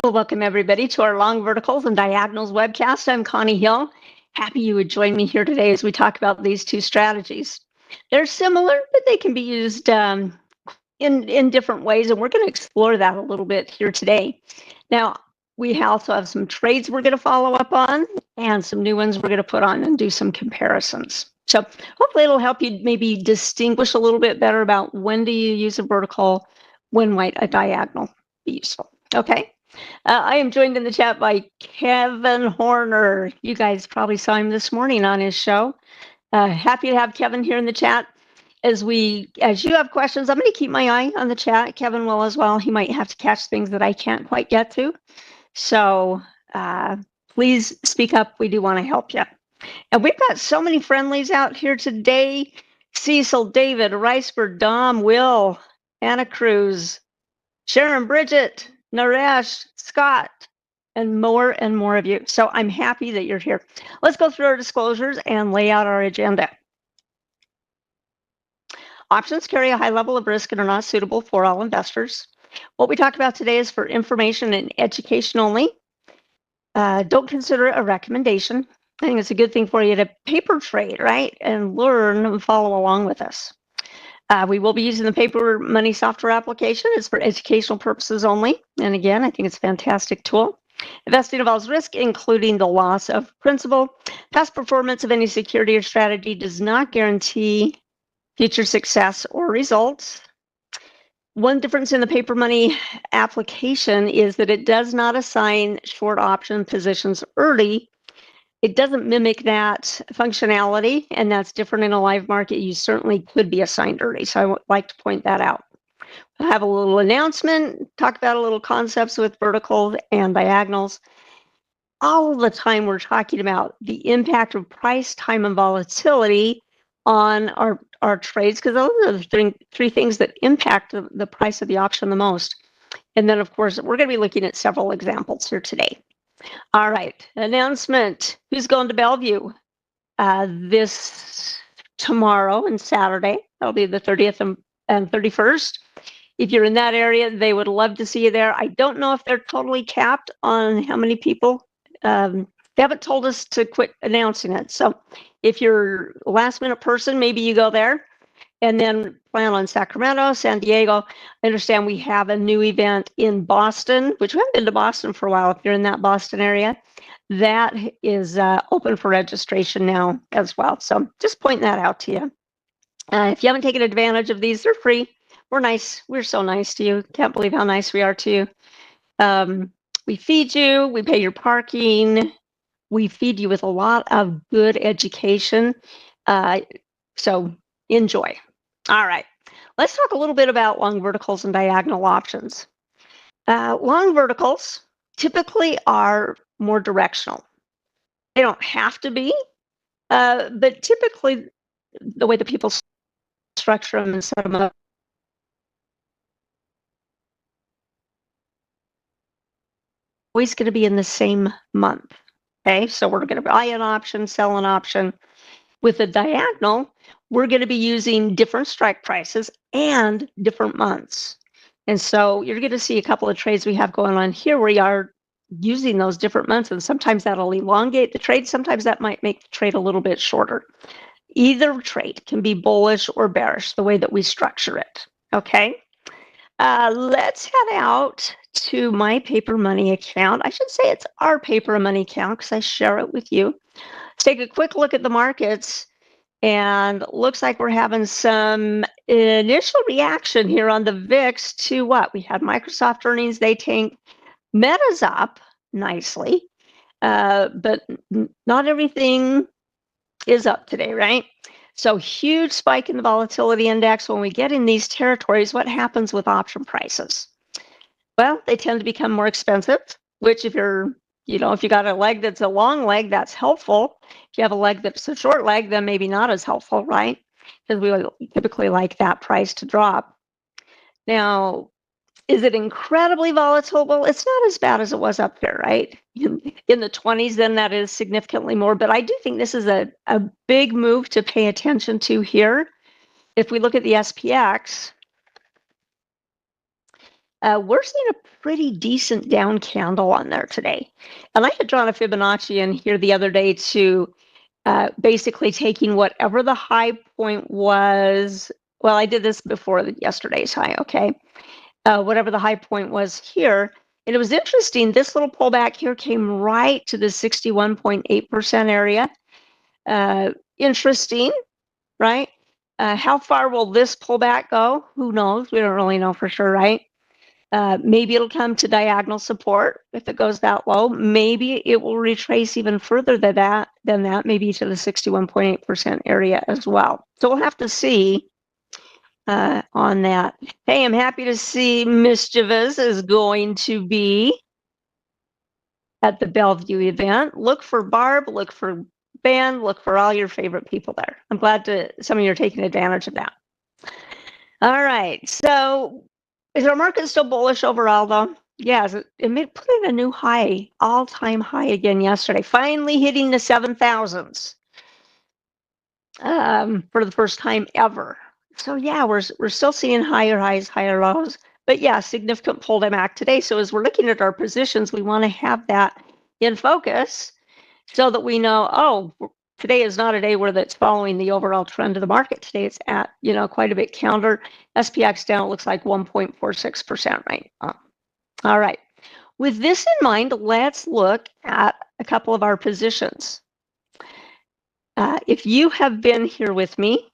Well, welcome everybody to our Long Verticals and Diagonals webcast. I'm Connie Hill. Happy you would join me here today as we talk about these two strategies. They're similar, but they can be used in different ways, and we're going to explore that a little bit here today. Now, we also have some trades we're going to follow up on and some new ones we're going to put on and do some comparisons. So hopefully it'll help you maybe distinguish a little bit better about when do you use a vertical, when might a diagonal be useful. Okay. I am joined in the chat by Kevin Horner. You guys probably saw him this morning on his show. Happy to have Kevin here in the chat. As you have questions, I'm going to keep my eye on the chat. Kevin will as well. He might have to catch things that I can't quite get to. So please speak up. We do want to help you. And we've got so many friendlies out here today. Cecil, David, Riceburg, Dom, Will, Anna Cruz, Sharon, Bridget, Naresh, Scott, and more of you. So I'm happy that you're here. Let's go through our disclosures and lay out our agenda. Options carry a high level of risk and are not suitable for all investors. What we talk about today is for information and education only. Don't consider it a recommendation. I think it's a good thing for you to paper trade, right? And learn and follow along with us. We will be using the paper money software application. It's for educational purposes only. And again, I think it's a fantastic tool. Investing involves risk, including the loss of principal. Past performance of any security or strategy does not guarantee future success or results. One difference in the paper money application is that it does not assign short option positions early. It doesn't mimic that functionality, and that's different in a live market. You certainly could be assigned early, so I would like to point that out. We'll have a little announcement, talk about a little concepts with verticals and diagonals. All the time we're talking about the impact of price, time, and volatility on our trades, because those are the three things that impact the price of the option the most. And then, of course, we're going to be looking at several examples here today. All right, announcement. Who's going to Bellevue this tomorrow and Saturday? That'll be the 30th and 31st. If you're in that area, they would love to see you there. I don't know if they're totally capped on how many people. They haven't told us to quit announcing it. So if you're a last minute person, maybe you go there. And then plan on Sacramento, San Diego. I understand we have a new event in Boston, which we haven't been to Boston for a while. If you're in that Boston area, that is open for registration now as well. So just pointing that out to you. If you haven't taken advantage of these, they're free. We're nice. We're so nice to you. Can't believe how nice we are to you. We feed you. We pay your parking. We feed you with a lot of good education. So enjoy. All right, let's talk a little bit about long verticals and diagonal options. Long verticals typically are more directional. They don't have to be, but typically the way that people structure them and set them up always going to be in the same month. Okay, so we're going to buy an option, sell an option. With a diagonal, we're going to be using different strike prices and different months. And so you're going to see a couple of trades we have going on here where we are using those different months, and sometimes that'll elongate the trade. Sometimes that might make the trade a little bit shorter. Either trade can be bullish or bearish, the way that we structure it. Okay, let's head out to my paper money account. I should say it's our paper money account because I share it with you. Let's take a quick look at the markets, and looks like we're having some initial reaction here on the VIX to what? We had Microsoft earnings, they tanked. Meta's up nicely, but not everything is up today, right? So huge spike in the volatility index. When we get in these territories, what happens with option prices? Well, they tend to become more expensive, which if you're if you got a leg that's a long leg, that's helpful. If you have a leg that's a short leg, then maybe not as helpful, right? Because we typically like that price to drop. Now, is it incredibly volatile? Well, it's not as bad as it was up there, right? In the 20s, then that is significantly more. But I do think this is a big move to pay attention to here. If we look at the SPX, we're seeing a pretty decent down candle on there today. And I had drawn a Fibonacci in here the other day to basically taking whatever the high point was. Well, I did this before yesterday's high, okay? Whatever the high point was here. And it was interesting, this little pullback here came right to the 61.8% area. Interesting, right? How far will this pullback go? Who knows? We don't really know for sure, right? Maybe it'll come to diagonal support if it goes that low. Maybe it will retrace even further than that, maybe to the 61.8% area as well. So we'll have to see on that. Hey, I'm happy to see Mischievous is going to be at the Bellevue event. Look for Barb, look for Ben, look for all your favorite people there. I'm glad some of you are taking advantage of that. All right, so is our market still bullish overall though? Yes, it put in a new high, all-time high again yesterday, finally hitting the 7,000s for the first time ever. So yeah, we're still seeing higher highs, higher lows, but yeah, significant pullback today. So as we're looking at our positions, we want to have that in focus so that we know, oh, today is not a day where that's following the overall trend of the market. Today it's at, quite a bit counter. SPX down, it looks like 1.46% right now. All right. With this in mind, let's look at a couple of our positions. If you have been here with me,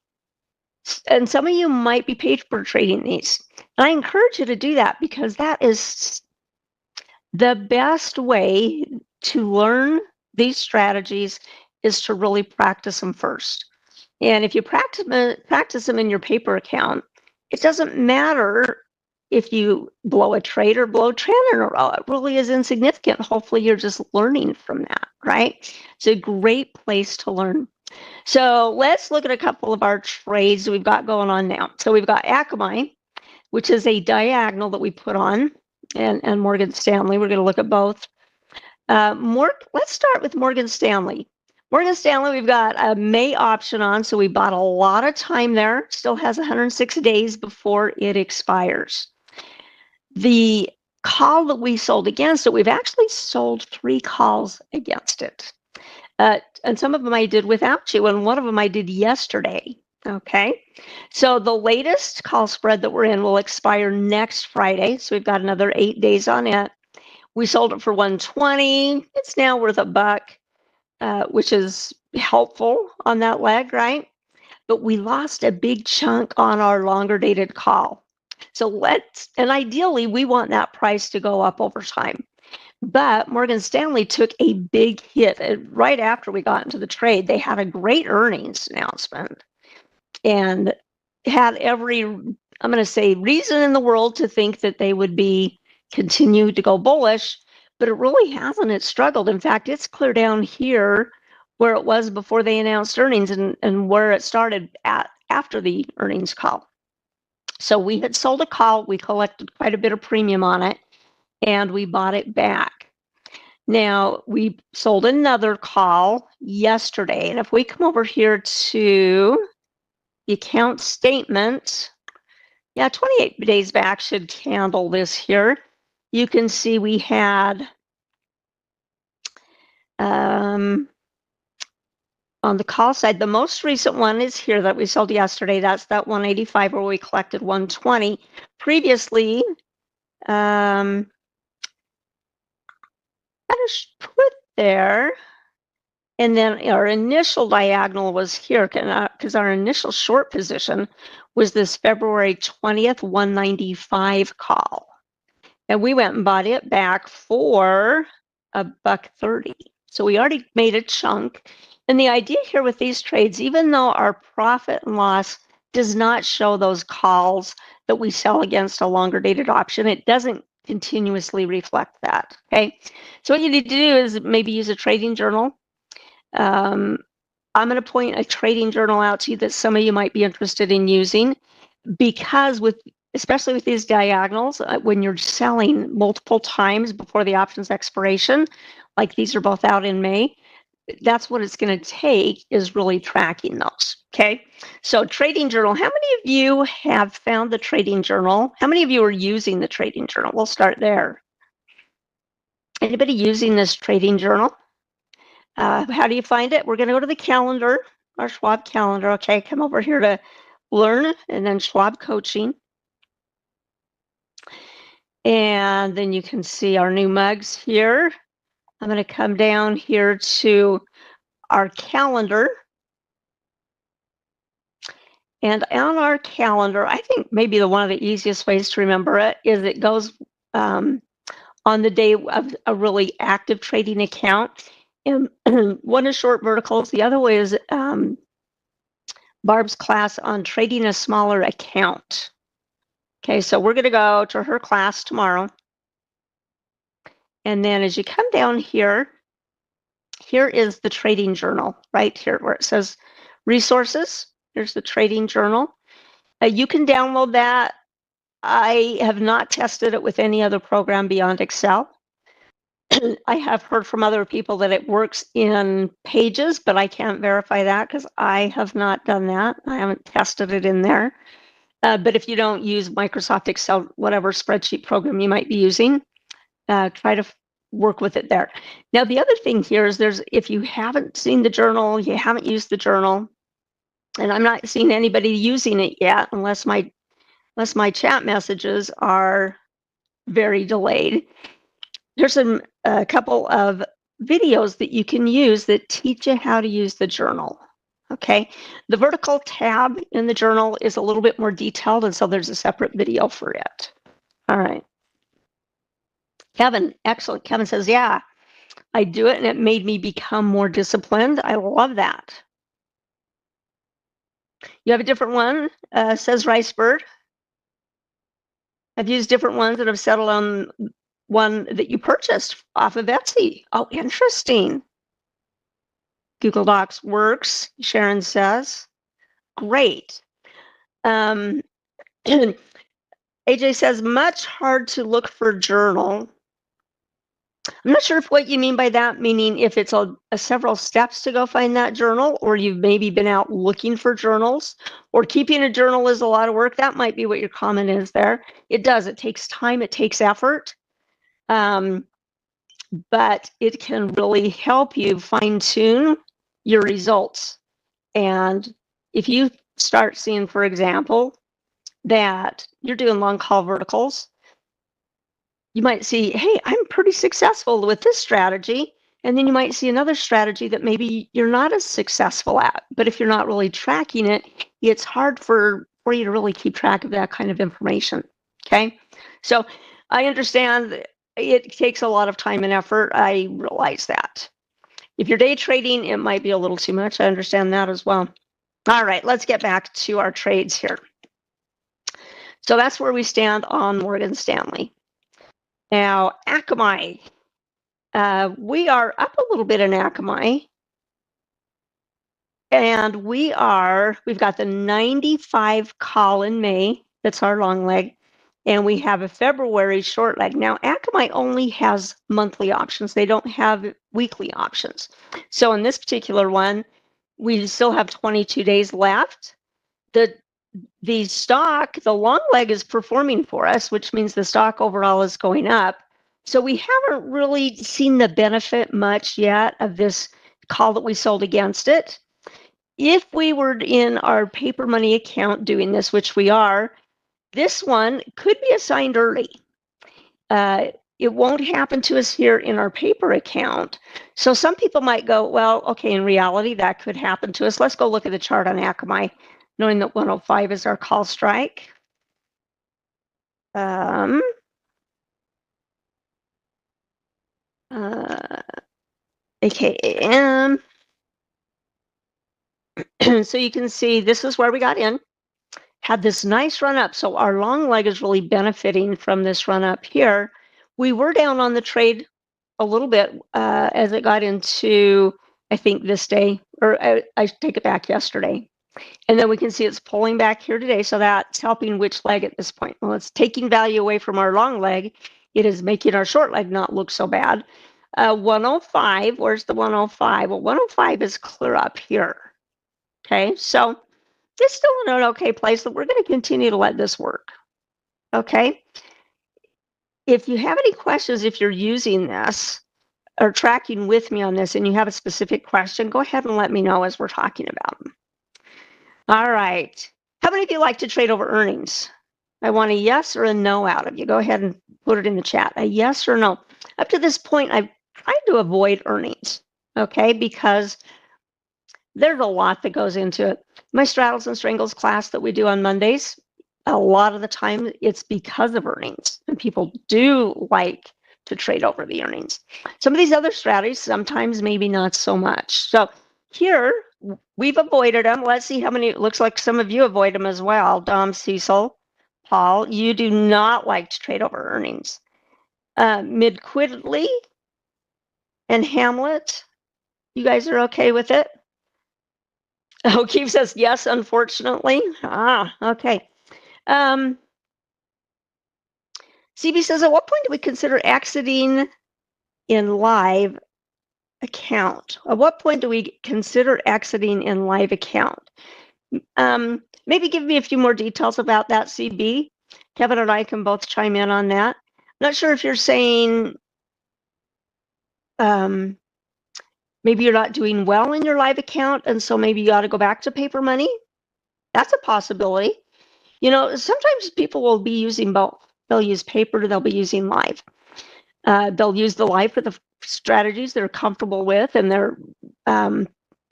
and some of you might be paper trading these, and I encourage you to do that because that is the best way to learn these strategies is to really practice them first. And if you practice them in your paper account, it doesn't matter if you blow a trade or blow trend in a row. It really is insignificant. Hopefully you're just learning from that, right? It's a great place to learn. So let's look at a couple of our trades we've got going on now. So we've got Akamai, which is a diagonal that we put on, and Morgan Stanley. We're going to look at both. Let's start with Morgan Stanley. Morgan Stanley, we've got a May option on, so we bought a lot of time there. Still has 106 days before it expires. The call that we sold against it, we've actually sold 3 calls against it. And some of them I did without you, and one of them I did yesterday. Okay, so the latest call spread that we're in will expire next Friday. So we've got another 8 days on it. We sold it for 120. It's now worth $1, which is helpful on that leg, right? But we lost a big chunk on our longer dated call. So and ideally we want that price to go up over time. But Morgan Stanley took a big hit right after we got into the trade. They had a great earnings announcement and had every, I'm going to say, reason in the world to think that they would continue to go bullish, but it really hasn't. It's struggled. In fact, it's clear down here where it was before they announced earnings and where it started at after the earnings call. So we had sold a call. We collected quite a bit of premium on it, and we bought it back. Now, we sold another call yesterday, and if we come over here to the account statement, 28 days back should handle this here. You can see we had on the call side, the most recent one is here that we sold yesterday. That's that 185 where we collected 120. Previously, I just put there, and then our initial diagonal was here because our initial short position was this February 20th 195 call, and we went and bought it back for $1.30. So we already made a chunk. And the idea here with these trades, even though our profit and loss does not show those calls that we sell against a longer dated option, it doesn't continuously reflect that. Okay, so what you need to do is maybe use a trading journal. I'm going to point a trading journal out to you that some of you might be interested in using, because especially with these diagonals, when you're selling multiple times before the option's expiration, like these are both out in May, that's what it's going to take, is really tracking those. Okay, so trading journal. How many of you have found the trading journal? How many of you are using the trading journal? We'll start there. Anybody using this trading journal? How do you find it? We're going to go to the calendar, our Schwab calendar. Okay, come over here to Learn and then Schwab Coaching. And then you can see our new mugs here. I'm going to come down here to our calendar. And on our calendar, I think maybe one of the easiest ways to remember it is it goes on the day of a really active trading account. And one is short verticals. The other way is Barb's class on trading a smaller account. Okay, so we're going to go to her class tomorrow. And then as you come down here, here is the trading journal right here where it says resources. Here's the trading journal. You can download that. I have not tested it with any other program beyond Excel. I have heard from other people that it works in Pages, but I can't verify that because I have not done that. I haven't tested it in there. But if you don't use Microsoft Excel, whatever spreadsheet program you might be using, try to work with it there. Now, the other thing here is if you haven't seen the journal, you haven't used the journal, and I'm not seeing anybody using it yet unless my chat messages are very delayed. There's a couple of videos that you can use that teach you how to use the journal. Okay, the vertical tab in the journal is a little bit more detailed, and so there's a separate video for it. All right. Kevin, excellent. Kevin says, yeah, I do it and it made me become more disciplined. I love that. You have a different one, says Ricebird. I've used different ones that have settled on one that you purchased off of Etsy. Oh, interesting. Google Docs works, Sharon says. Great. AJ says, much hard to look for journal. I'm not sure if what you mean by that, meaning if it's a several steps to go find that journal, or you've maybe been out looking for journals, or keeping a journal is a lot of work. That might be what your comment is there. It does. It takes time. It takes effort. But it can really help you fine-tune your results. And if you start seeing, for example, that you're doing long call verticals, you might see, hey, I'm pretty successful with this strategy. And then you might see another strategy that maybe you're not as successful at. But if you're not really tracking it, it's hard for you to really keep track of that kind of information. Okay, so I understand it takes a lot of time and effort. I realize that. If you're day trading, it might be a little too much. I understand that as well. All right, let's get back to our trades here. So that's where we stand on Morgan Stanley. Now, Akamai, we are up a little bit in Akamai. And we've got the 95 call in May. That's our long leg. And we have a February short leg. Now, Akamai only has monthly options. They don't have weekly options. So in this particular one, we still have 22 days left. The stock, the long leg is performing for us, which means the stock overall is going up. So we haven't really seen the benefit much yet of this call that we sold against it. If we were in our paper money account doing this, which we are, this one could be assigned early. It won't happen to us here in our paper account. So some people might go, well, okay, in reality, that could happen to us. Let's go look at the chart on Akamai, knowing that 105 is our call strike. AKM. So you can see this is where we got in. Had this nice run up. So our long leg is really benefiting from this run up here. We were down on the trade a little bit as it got into, I think, this day, or I take it back, yesterday. And then we can see it's pulling back here today. So that's helping which leg at this point? Well, it's taking value away from our long leg. It is making our short leg not look so bad. 105, where's the 105? Well, 105 is clear up here. Okay, so it's still in an okay place, but we're going to continue to let this work. Okay. If you have any questions, if you're using this or tracking with me on this and you have a specific question, go ahead and let me know as we're talking about them. All right. How many of you like to trade over earnings? I want a yes or a no out of you. Go ahead and put it in the chat. A yes or no. Up to this point, I've tried to avoid earnings, okay, because there's a lot that goes into it. My straddles and strangles class that we do on Mondays, a lot of the time it's because of earnings, and people do like to trade over the earnings. Some of these other strategies, sometimes maybe not so much. So here, we've avoided them. Let's see how many. It looks like some of you avoid them as well. Dom, Cecil, Paul, you do not like to trade over earnings. Mid-Quiddly and Hamlet, you guys are okay with it? O'Keefe says yes, unfortunately. Okay. CB says, at what point do we consider exiting in live account? At what point do we consider exiting in live account? Maybe give me a few more details about that, CB. Kevin and I can both chime in on that. I'm not sure if you're saying maybe you're not doing well in your live account, and so maybe you ought to go back to paper money. That's a possibility. You know, sometimes people will be using both. They'll use paper, they'll be using live. They'll use the live for the strategies they're comfortable with, and they're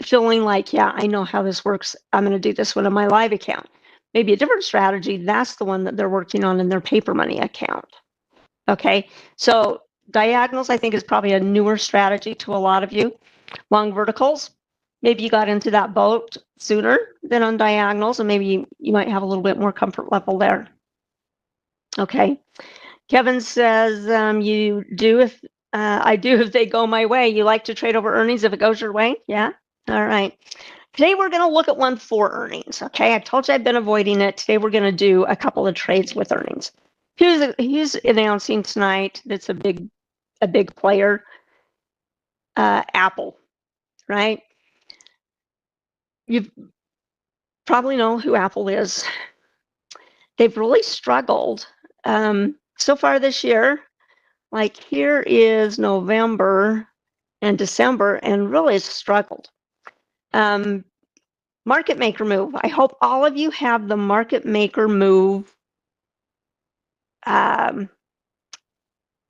feeling like, yeah, I know how this works. I'm going to do this one on my live account. Maybe a different strategy, that's the one that they're working on in their paper money account. Okay, so diagonals, I think, is probably a newer strategy to a lot of you. Long verticals, maybe you got into that boat sooner than on diagonals, and maybe you might have a little bit more comfort level there. Okay. Kevin says, you do if I do if they go my way. You like to trade over earnings if it goes your way? Yeah. All right. Today we're going to look at one for earnings. Okay. I told you I've been avoiding it. Today we're going to do a couple of trades with earnings. Who's announcing tonight that's a big player? Apple, right? You probably know who Apple is. They've really struggled so far this year. Like here is November and December, and really struggled. Market maker move. I hope all of you have the market maker move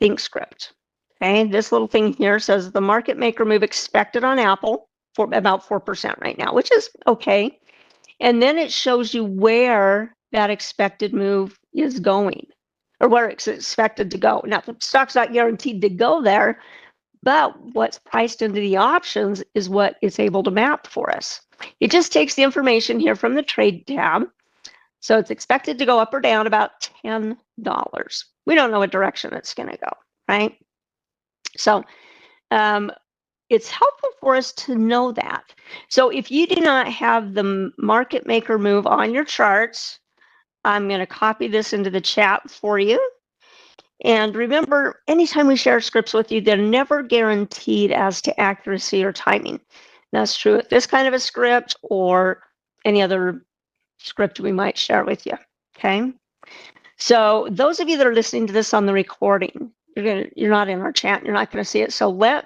think script. Okay, this little thing here says the market maker move expected on Apple for about 4% right now, which is okay. And then it shows you where that expected move is going, or where it's expected to go. Now, the stock's not guaranteed to go there, but what's priced into the options is what it's able to map for us. It just takes the information here from the trade tab. So it's expected to go up or down about $10. We don't know what direction it's going to go, right? So it's helpful for us to know that. So if you do not have the market maker move on your charts, I'm going to copy this into the chat for you. And remember, anytime we share scripts with you, they're never guaranteed as to accuracy or timing. That's true with this kind of a script or any other script we might share with you, okay? So those of you that are listening to this on the recording, you're not in our chat, you're not going to see it. So I'm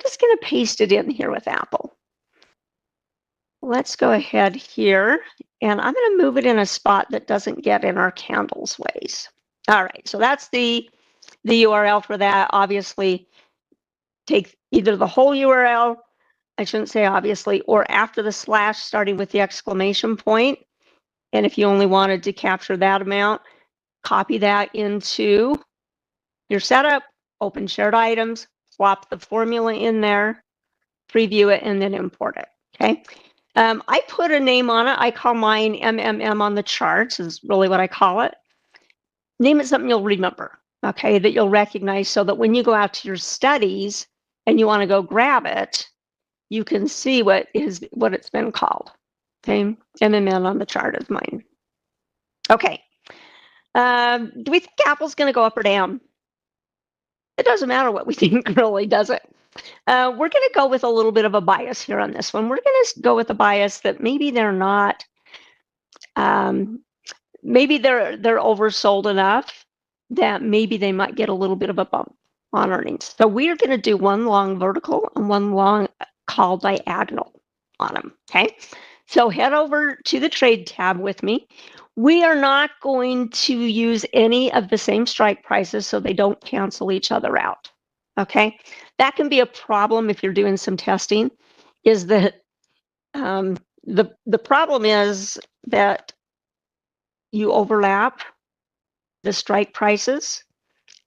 just going to paste it in here with Apple. Let's go ahead here, and I'm going to move it in a spot that doesn't get in our candles ways. All right, so that's the URL for that. Obviously, take either the whole URL, I shouldn't say obviously, or after the slash starting with the exclamation point. And if you only wanted to capture that amount, copy that into your setup, open shared items, plop the formula in there, preview it, and then import it, okay? I put a name on it. I call mine MMM on the charts is really what I call it. Name it something you'll remember, okay, that you'll recognize so that when you go out to your studies and you want to go grab it, you can see what it's been called, okay? MMM on the chart is mine. Okay. Do we think Apple's going to go up or down? It doesn't matter what we think, really, does it? We're going to go with a little bit of a bias here on this one. We're going to go with a bias that maybe they're not, maybe they're oversold enough that maybe they might get a little bit of a bump on earnings. So we're going to do one long vertical and one long call diagonal on them. Okay. So head over to the trade tab with me. We are not going to use any of the same strike prices so they don't cancel each other out. Okay. That can be a problem if you're doing some testing, is that the problem is that you overlap the strike prices,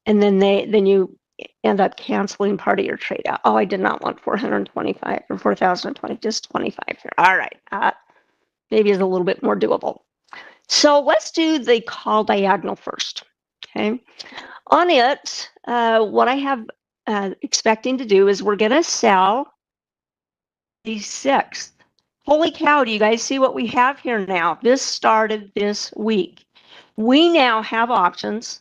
and then you end up canceling part of your trade out. Oh, I did not want 425 or 4,020, just 25 here. All right, maybe is a little bit more doable. So let's do the call diagonal first. Okay, on it, what I have expecting to do is we're going to sell the 6th. Holy cow, do you guys see what we have here now? This started this week. We now have options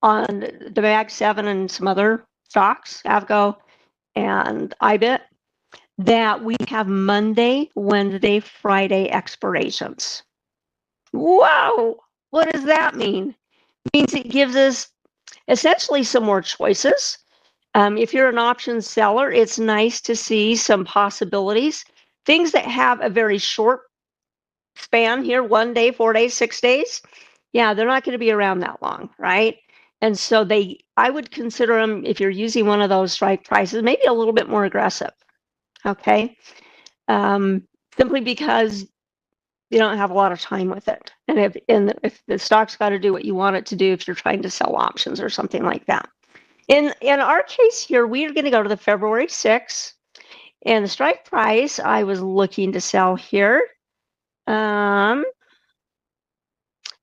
on the Mag 7 and some other stocks, Avgo and IBIT, that we have Monday, Wednesday, Friday expirations. Whoa, what does that mean? It means it gives us essentially some more choices. If you're an options seller, it's nice to see some possibilities. Things that have a very short span here, 1 day, 4 days, 6 days, yeah, they're not going to be around that long, right? And so I would consider them, if you're using one of those strike prices, maybe a little bit more aggressive, okay? Simply because you don't have a lot of time with it. And if the stock's got to do what you want it to do, if you're trying to sell options or something like that. In our case here, we are going to go to the February 6th, and the strike price I was looking to sell here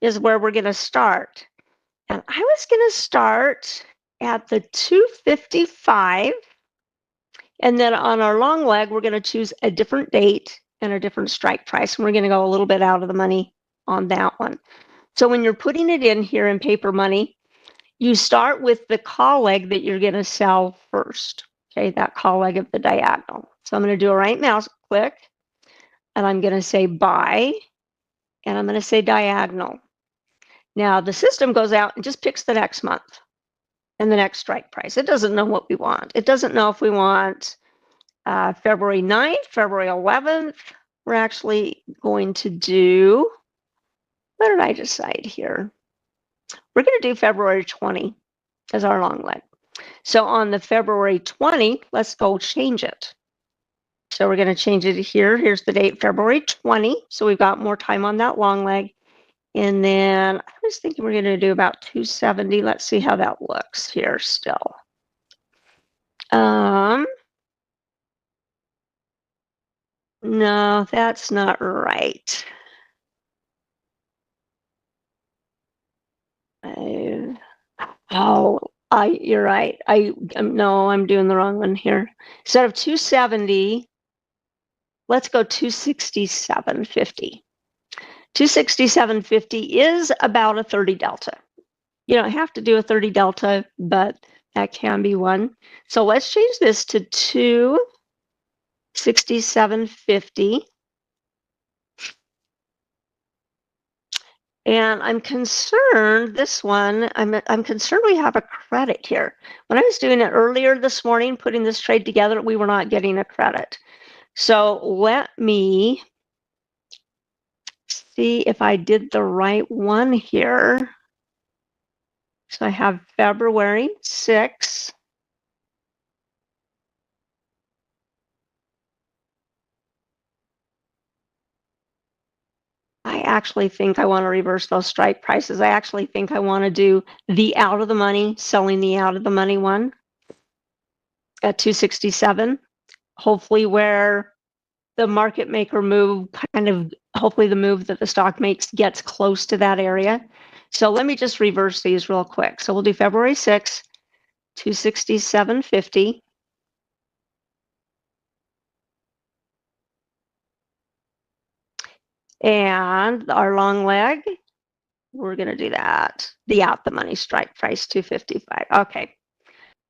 is where we're going to start. And I was going to start at the 255. And then on our long leg, we're going to choose a different date and a different strike price. And we're going to go a little bit out of the money on that one. So when you're putting it in here in paper money, you start with the call leg that you're going to sell first. Okay, that call leg of the diagonal. So I'm going to do a right mouse click, and I'm going to say buy, and I'm going to say diagonal. Now the system goes out and just picks the next month and the next strike price. It doesn't know what we want. It doesn't know if we want February 9th, February 11th. We're actually going to do, what did I decide here? We're going to do February 20 as our long leg. So on the February 20, let's go change it. So we're going to change it here. Here's the date, February 20. So we've got more time on that long leg. And then I was thinking we're going to do about 270. Let's see how that looks here still. No, that's not right. You're right. No, I'm doing the wrong one here. Instead of 270, let's go 267.50. 267.50 is about a 30 delta. You don't have to do a 30 delta, but that can be one. So let's change this to 267.50. And I'm concerned, this one, I'm concerned we have a credit here. When I was doing it earlier this morning, putting this trade together, we were not getting a credit. So let me see if I did the right one here. So I have February 6th. I actually think I want to reverse those strike prices. I actually think I want to do the out of the money, selling the out of the money one at 267. Hopefully where the market maker move, hopefully the move that the stock makes gets close to that area. So let me just reverse these real quick. So we'll do February 6th, 267.50. And our long leg, we're going to do that. The out the money strike price, 255. Okay.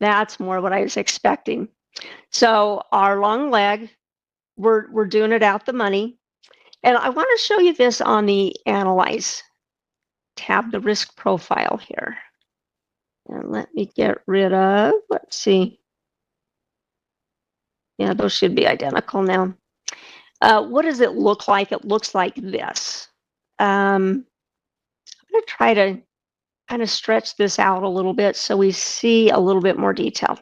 That's more what I was expecting. So our long leg, we're doing it out the money. And I want to show you this on the Analyze tab, the risk profile here. And let me get rid of, let's see. Yeah, those should be identical now. What does it look like? It looks like this. I'm going to try to kind of stretch this out a little bit so we see a little bit more detail.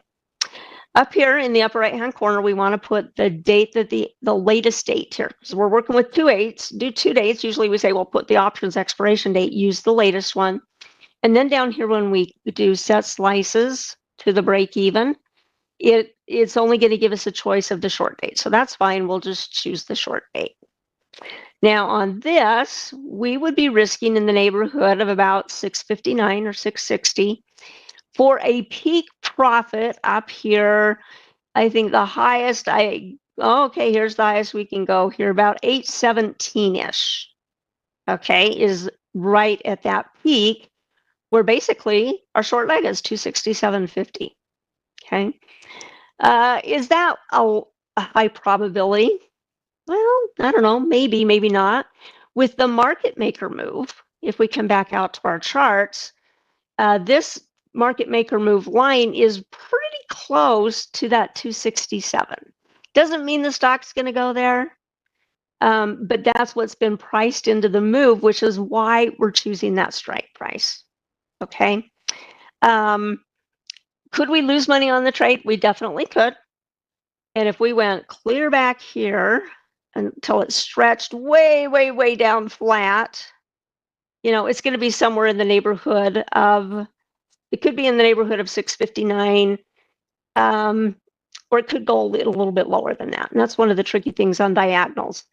Up here in the upper right-hand corner, we want to put the date that the latest date here. So we're working with 2 dates, do 2 dates. Usually we say, well, put the options expiration date, use the latest one. And then down here, when we do set slices to the break even, it's only going to give us a choice of the short date. So that's fine. We'll just choose the short date. Now on this, we would be risking in the neighborhood of about 659 or 660 for a peak profit up here. I think the highest okay, here's the highest we can go here, about 817-ish. Okay, is right at that peak where basically our short leg is 267.50. Okay, is that a high probability? Well, I don't know, maybe, maybe not. With the market maker move, if we come back out to our charts, this market maker move line is pretty close to that 267. Doesn't mean the stock's going to go there, but that's what's been priced into the move, which is why we're choosing that strike price. Okay. Could we lose money on the trade? We definitely could. And if we went clear back here until it stretched way, way, way down flat, you know, it's going to be somewhere in the neighborhood of, it could be in the neighborhood of 659, or it could go a little bit lower than that. And that's one of the tricky things on diagonals,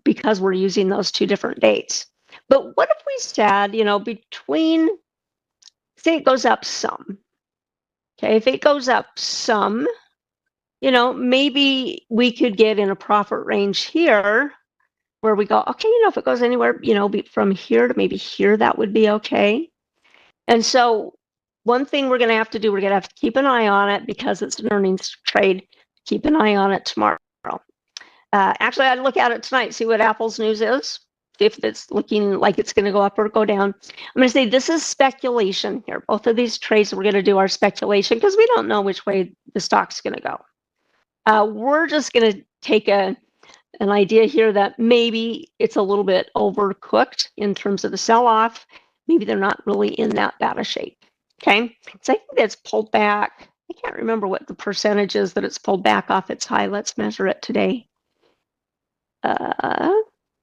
because we're using those two different dates. But what if we said, you know, between, say it goes up some. Okay, if it goes up some, you know, maybe we could get in a profit range here where we go, okay, you know, if it goes anywhere, you know, from here to maybe here, that would be okay. And so one thing we're going to have to do, we're going to have to keep an eye on it because it's an earnings trade. Keep an eye on it tomorrow. Actually, I'd look at it tonight, see what Apple's news is, if it's looking like it's going to go up or go down. I'm going to say this is speculation here. Both of these trades we're going to do are speculation because we don't know which way the stock's going to go. We're just going to take an idea here that maybe it's a little bit overcooked in terms of the sell-off. Maybe they're not really in that bad a shape. Okay, so I think that's pulled back. I can't remember what the percentage is that it's pulled back off its high. Let's measure it today.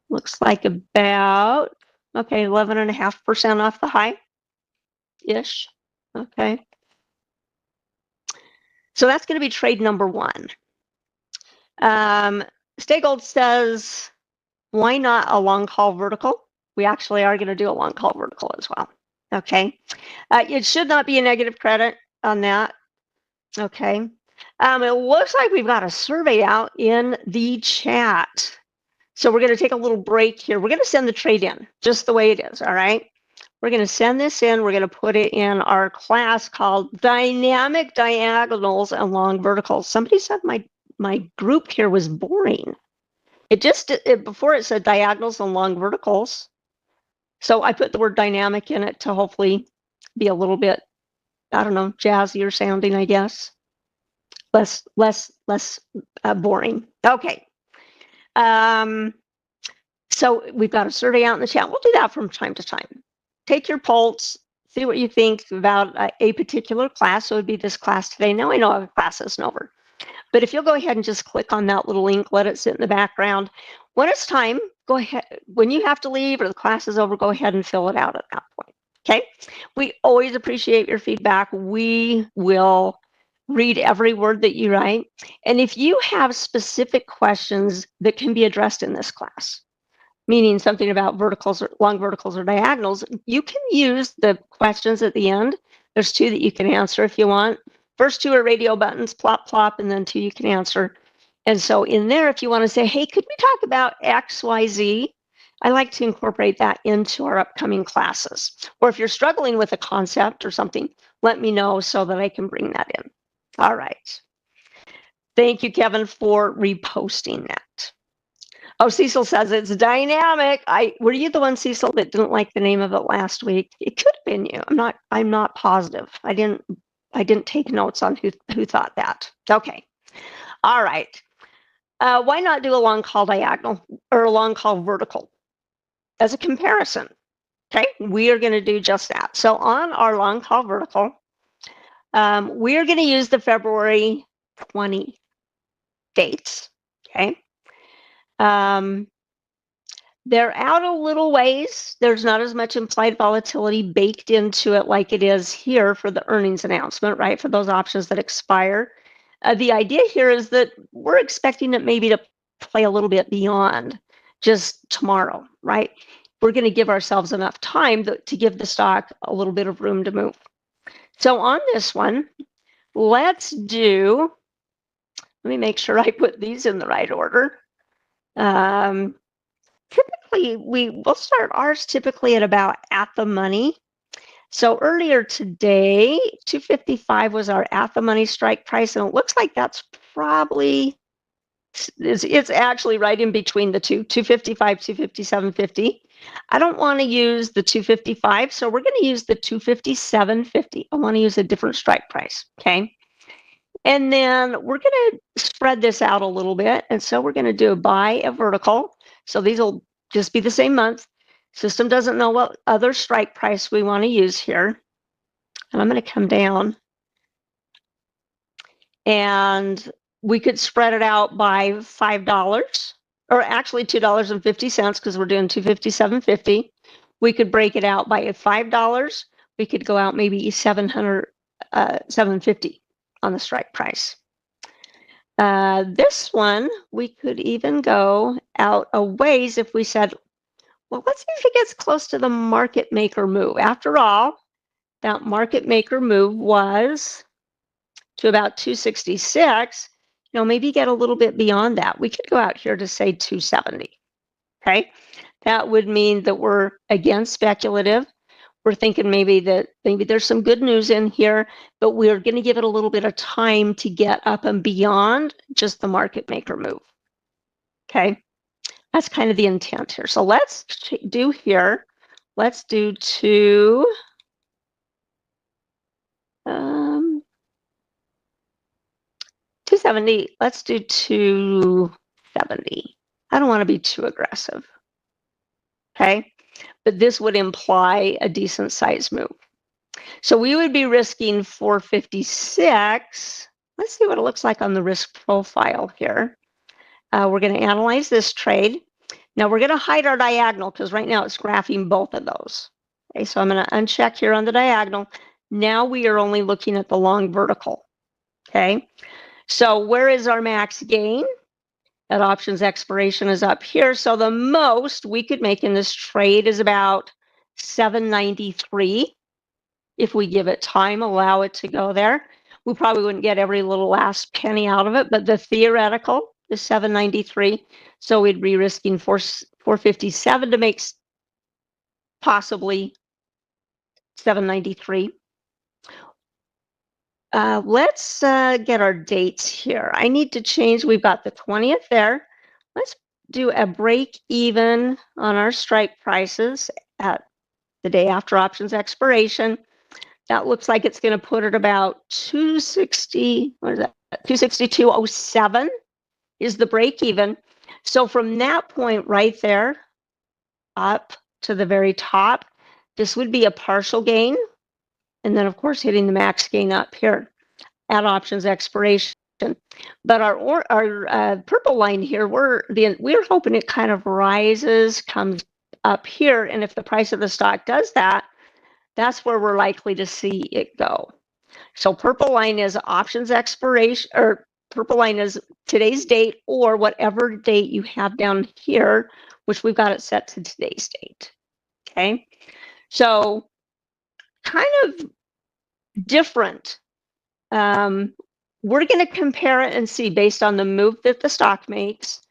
Looks like about, okay, 11.5% off the high-ish. Okay. So that's going to be trade number one. Stay Gold says, why not a long call vertical? We actually are going to do a long call vertical as well. Okay. It should not be a negative credit on that. Okay. It looks like we've got a survey out in the chat. So we're going to take a little break here. We're going to send the trade in just the way it is. All right. We're going to send this in. We're going to put it in our class called Dynamic Diagonals and Long Verticals. Somebody said my group here was boring. Before it said diagonals and long verticals. So I put the word dynamic in it to hopefully be a little bit, I don't know, jazzier sounding, I guess. Less boring. Okay. So we've got a survey out in the chat. We'll do that from time to time. Take your pulse, see what you think about a particular class. So it would be this class today. Now I know our class isn't over. But if you'll go ahead and just click on that little link, let it sit in the background. When it's time, go ahead. When you have to leave or the class is over, go ahead and fill it out at that point. Okay? We always appreciate your feedback. We will read every word that you write. And if you have specific questions that can be addressed in this class, meaning something about verticals or long verticals or diagonals, you can use the questions at the end. There's 2 that you can answer if you want. First 2 are radio buttons, plop, plop, and then 2 you can answer. And so in there, if you want to say, hey, could we talk about X, Y, Z? I like to incorporate that into our upcoming classes. Or if you're struggling with a concept or something, let me know so that I can bring that in. All right. Thank you, Kevin, for reposting that. Oh, Cecil says it's dynamic. Were you the one, Cecil, that didn't like the name of it last week? It could have been you. I'm not positive. I didn't take notes on who thought that. Okay. All right. Why not do a long call diagonal or a long call vertical as a comparison? Okay, we are going to do just that. So on our long call vertical, we are going to use the February 20 dates. Okay. They're out a little ways. There's not as much implied volatility baked into it like it is here for the earnings announcement, right? For those options that expire. The idea here is that we're expecting it maybe to play a little bit beyond just tomorrow, right? We're going to give ourselves enough time to give the stock a little bit of room to move. So on this one, let's do, let me make sure I put these in the right order. Typically, we'll start ours typically at about at the money. So earlier today, 255 was our at the money strike price, and it looks like that's probably, it's actually right in between the two, 255, 257.50. I don't want to use the 255, so we're going to use the 257.50. I want to use a different strike price, okay? And then we're going to spread this out a little bit, and so we're going to do a buy a vertical. So these will just be the same month. System doesn't know what other strike price we want to use here. And I'm going to come down. And we could spread it out by $5, or actually $2.50 because we're doing 257.50. We could break it out by $5. We could go out maybe $750 on the strike price. This one, we could even go out a ways if we said, well, let's see if it gets close to the market maker move. After all, that market maker move was to about 266. You know, maybe get a little bit beyond that. We could go out here to say 270. Okay, that would mean that we're again speculative. We're thinking maybe there's some good news in here, but we're going to give it a little bit of time to get up and beyond just the market maker move. Okay, that's kind of the intent here. So let's do here. Let's do 270. Let's do 270. I don't want to be too aggressive. Okay, but this would imply a decent size move. So we would be risking 456. Let's see what it looks like on the risk profile here. We're going to analyze this trade. Now we're going to hide our diagonal because right now it's graphing both of those. Okay, so I'm going to uncheck here on the diagonal. Now we are only looking at the long vertical. Okay, so where is our max gain? That options expiration is up here. So the most we could make in this trade is about 793. If we give it time, allow it to go there. We probably wouldn't get every little last penny out of it, but the theoretical is 793. So we'd be risking 457 to make possibly 793. Let's get our dates here. I need to change. We've got the 20th there. Let's do a break even on our strike prices at the day after options expiration. That looks like it's going to put it about 260. What is that? 262.07 is the break even. So from that point right there up to the very top, this would be a partial gain. And then, of course, hitting the max gain up here at options expiration. But our purple line here, we're hoping it kind of rises, comes up here, and if the price of the stock does that, that's where we're likely to see it go. So purple line is options expiration, or purple line is today's date or whatever date you have down here, which we've got it set to today's date. Okay, so kind of different. We're going to compare it and see based on the move that the stock makes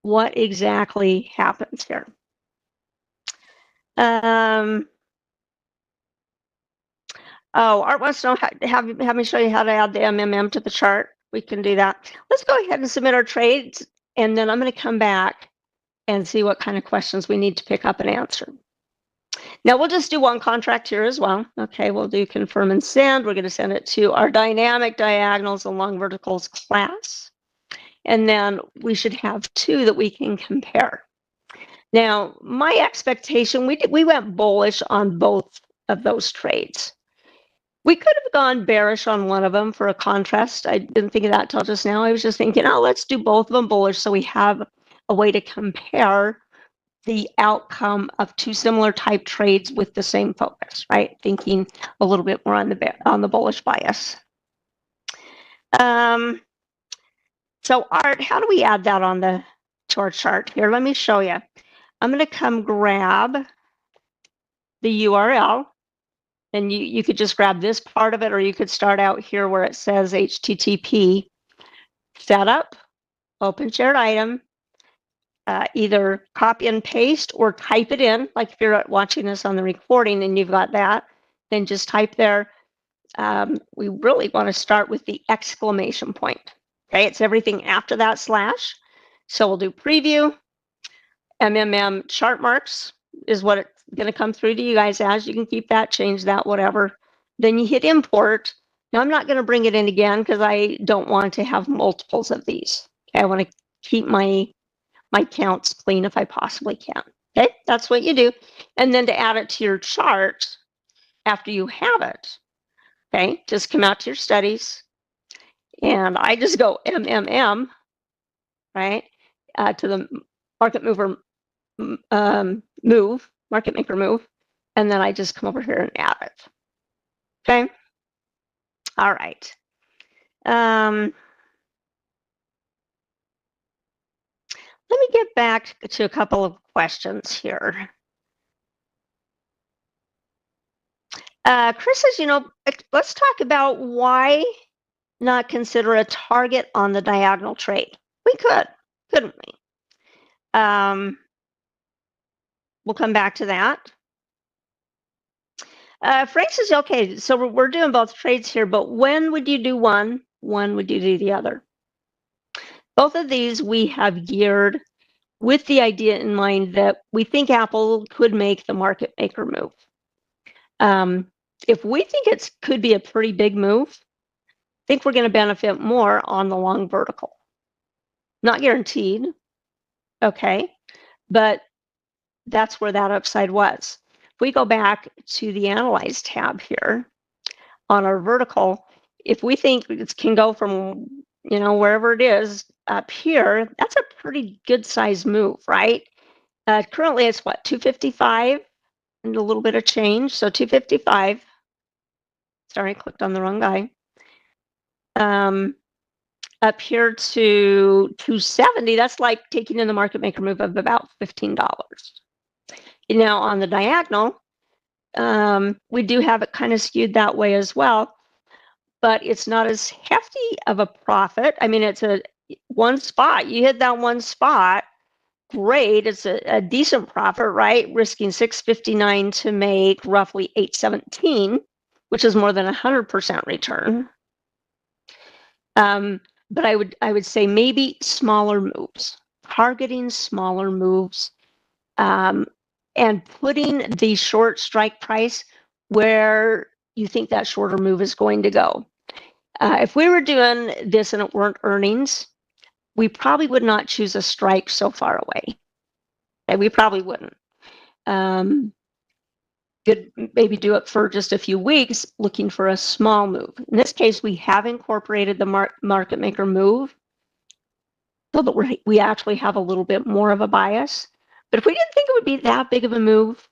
what exactly happens here. Oh, Art wants to know have me show you how to add the MMM to the chart. We can do that. Let's go ahead and submit our trades, and then I'm going to come back and see what kind of questions we need to pick up and answer. Now we'll just do one contract here as well. Okay, we'll do confirm and send. We're going to send it to our dynamic diagonals and long verticals class. And then we should have two that we can compare. Now, my expectation, we went bullish on both of those trades. We could have gone bearish on one of them for a contrast. I didn't think of that till just now. I was just thinking, oh, let's do both of them bullish so we have a way to compare the outcome of two similar type trades with the same focus, right? Thinking a little bit more on the bullish bias. So Art, how do we add that on to our chart here? Let me show you. I'm going to come grab the URL, and you could just grab this part of it, or you could start out here where it says HTTP setup, open shared item, either copy and paste or type it in, like if you're watching this on the recording and you've got that, then just type there. We really want to start with the exclamation point. Okay, it's everything after that slash. So we'll do preview. MMM chart marks is what it's going to come through to you guys as. You can keep that, change that, whatever. Then you hit import. Now I'm not going to bring it in again because I don't want to have multiples of these. Okay, I want to keep my counts clean if I possibly can. Okay, that's what you do. And then to add it to your chart after you have it, okay, just come out to your studies, and I just go MMM, right, to the market mover market maker move, and then I just come over here and add it. Okay. All right. Let me get back to a couple of questions here. Chris says, let's talk about why not consider a target on the diagonal trade. We could, couldn't we? We'll come back to that. Frank says, okay, so we're doing both trades here, but when would you do one? When would you do the other? Both of these we have geared with the idea in mind that we think Apple could make the market maker move. If we think it could be a pretty big move, I think we're going to benefit more on the long vertical. Not guaranteed, okay, but that's where that upside was. If we go back to the Analyze tab here on our vertical, if we think it can go from, wherever it is up here, that's a pretty good size move, right? Currently it's what, 255 and a little bit of change. So 255. Sorry, I clicked on the wrong guy. Up here to 270, that's like taking in the market maker move of about $15. Now on the diagonal, we do have it kind of skewed that way as well, but it's not as hefty of a profit. I mean, it's a one spot. You hit that one spot, great. It's a decent profit, right? Risking 659 to make roughly 817, which is more than 100% return. But I would say maybe smaller moves, targeting smaller moves, and putting the short strike price where you think that shorter move is going to go. If we were doing this and it weren't earnings, we probably would not choose a strike so far away. Okay, we probably wouldn't. Could maybe do it for just a few weeks looking for a small move. In this case, we have incorporated the market maker move so that we actually have a little bit more of a bias. But if we didn't think it would be that big of a move,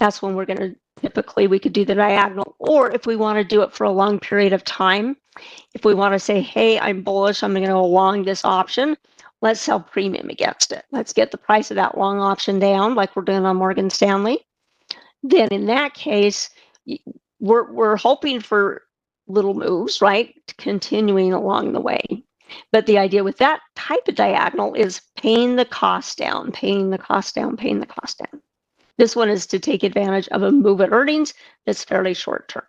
that's when we're going to typically, we could do the diagonal. Or if we want to do it for a long period of time, if we want to say, hey, I'm bullish, I'm going to go long this option, let's sell premium against it. Let's get the price of that long option down like we're doing on Morgan Stanley. Then in that case, we're hoping for little moves, right? Continuing along the way. But the idea with that type of diagonal is paying the cost down, paying the cost down, paying the cost down. This one is to take advantage of a move at earnings that's fairly short term.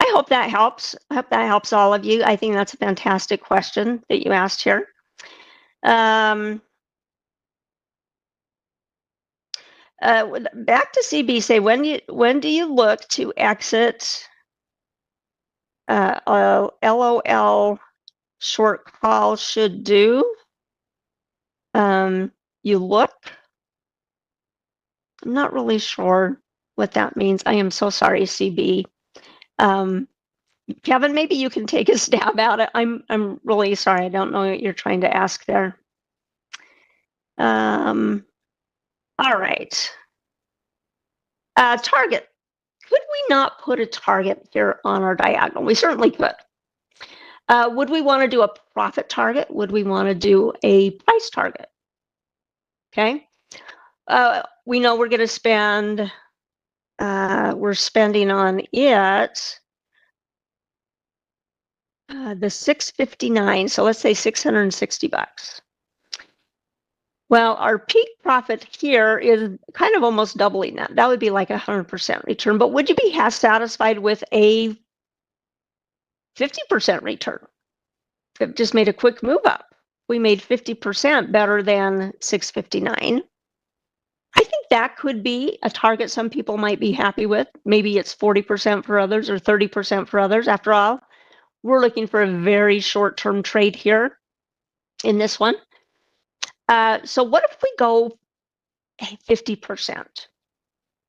I hope that helps. I hope that helps all of you. I think that's a fantastic question that you asked here. Back to CB, say when do you look to exit LOL short call should do? You look. I'm not really sure what that means. I am so sorry, CB. Kevin, maybe you can take a stab at it. I'm really sorry. I don't know what you're trying to ask there. All right. Target. Could we not put a target here on our diagonal? We certainly could. Would we want to do a profit target? Would we want to do a price target? Okay. We know we're going to spend, we're spending on it the 659. So let's say 660 bucks. Well, our peak profit here is kind of almost doubling that. That would be like 100% return. But would you be satisfied with a 50% return? It just made a quick move up. We made 50% better than 659. I think that could be a target some people might be happy with. Maybe it's 40% for others or 30% for others. After all, we're looking for a very short-term trade here in this one. So what if we go 50%?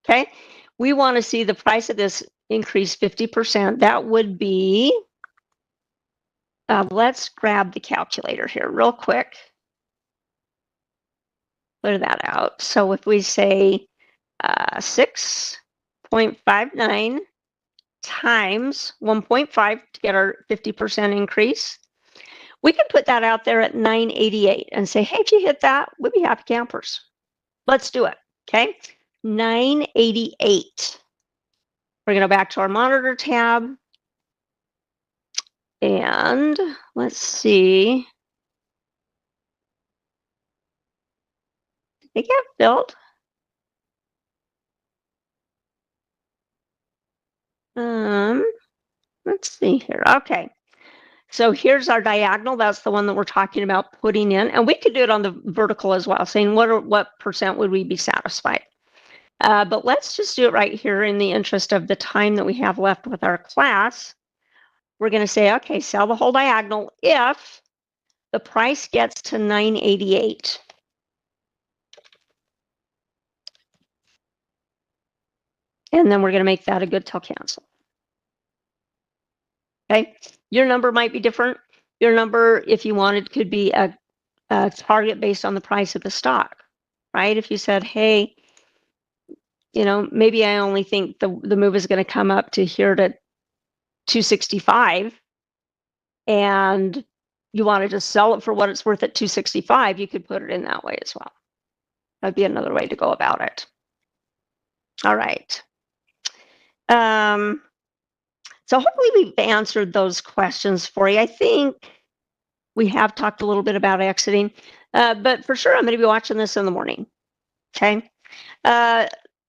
Okay, we want to see the price of this increase 50%. That would be, let's grab the calculator here real quick. Clear that out. So if we say 6.59 times 1.5 to get our 50% increase, we can put that out there at 988 and say, hey, if you hit that, we'd be happy campers. Let's do it. Okay, 988. We're going to go back to our monitor tab. And let's see. Did they get filled? Let's see here. Okay. So here's our diagonal. That's the one that we're talking about putting in. And we could do it on the vertical as well, saying what percent would we be satisfied? But let's just do it right here in the interest of the time that we have left with our class. We're going to say, okay, sell the whole diagonal if the price gets to 988. And then we're going to make that a good till cancel. Okay, your number might be different. Your number, if you wanted, could be a target based on the price of the stock, right? If you said, hey, you know, maybe I only think the move is going to come up to here to 265, and you want to just sell it for what it's worth at 265, you could put it in that way as well. That'd be another way to go about it. All right. So hopefully we've answered those questions for you. I think we have talked a little bit about exiting, but for sure I'm going to be watching this in the morning. Okay.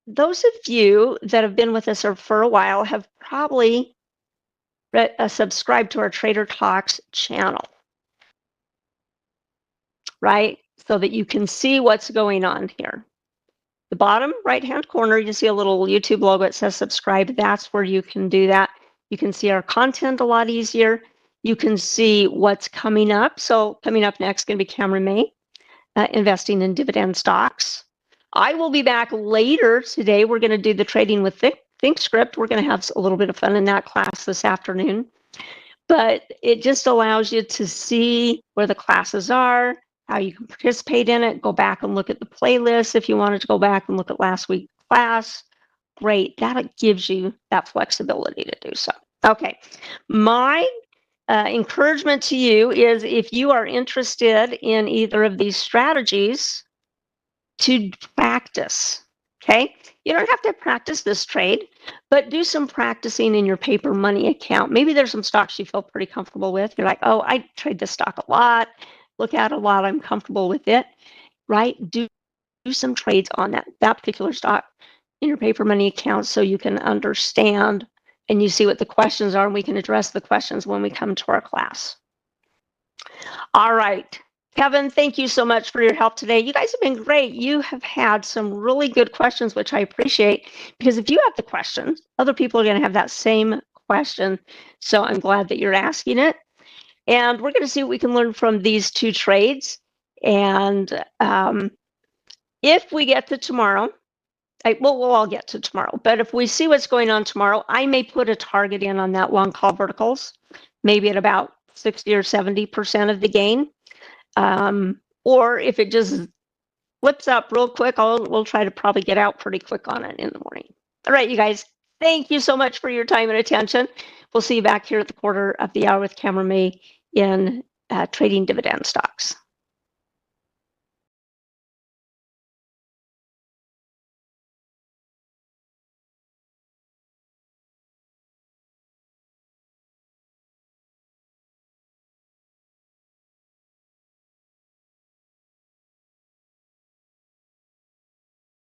Those of you that have been with us for a while have probably subscribed to our Trader Talks channel, right? So that you can see what's going on here. The bottom right-hand corner, you see a little YouTube logo. It says subscribe. That's where you can do that. You can see our content a lot easier. You can see what's coming up. So coming up next is going to be Cameron May, investing in dividend stocks. I will be back later today. We're going to do the trading with ThinkScript. We're going to have a little bit of fun in that class this afternoon. But it just allows you to see where the classes are, how you can participate in it, go back and look at the playlist if you wanted to go back and look at last week's class. Great, that gives you that flexibility to do so. Okay, my encouragement to you is if you are interested in either of these strategies, to practice, okay? You don't have to practice this trade, but do some practicing in your paper money account. Maybe there's some stocks you feel pretty comfortable with. You're like, oh, I trade this stock a lot, look at it a lot, I'm comfortable with it, right? Do some trades on that particular stock in your paper money account so you can understand and you see what the questions are, and we can address the questions when we come to our class. All right. Kevin, thank you so much for your help today. You guys have been great. You have had some really good questions, which I appreciate, because if you have the questions, other people are going to have that same question. So I'm glad that you're asking it. And we're going to see what we can learn from these two trades. And if we get to tomorrow, we'll all get to tomorrow, but if we see what's going on tomorrow, I may put a target in on that long call verticals, maybe at about 60 or 70% of the gain. Or if it just flips up real quick, we'll try to probably get out pretty quick on it in the morning. All right, you guys, thank you so much for your time and attention. We'll see you back here at the quarter of the hour with Cameron May in trading dividend stocks.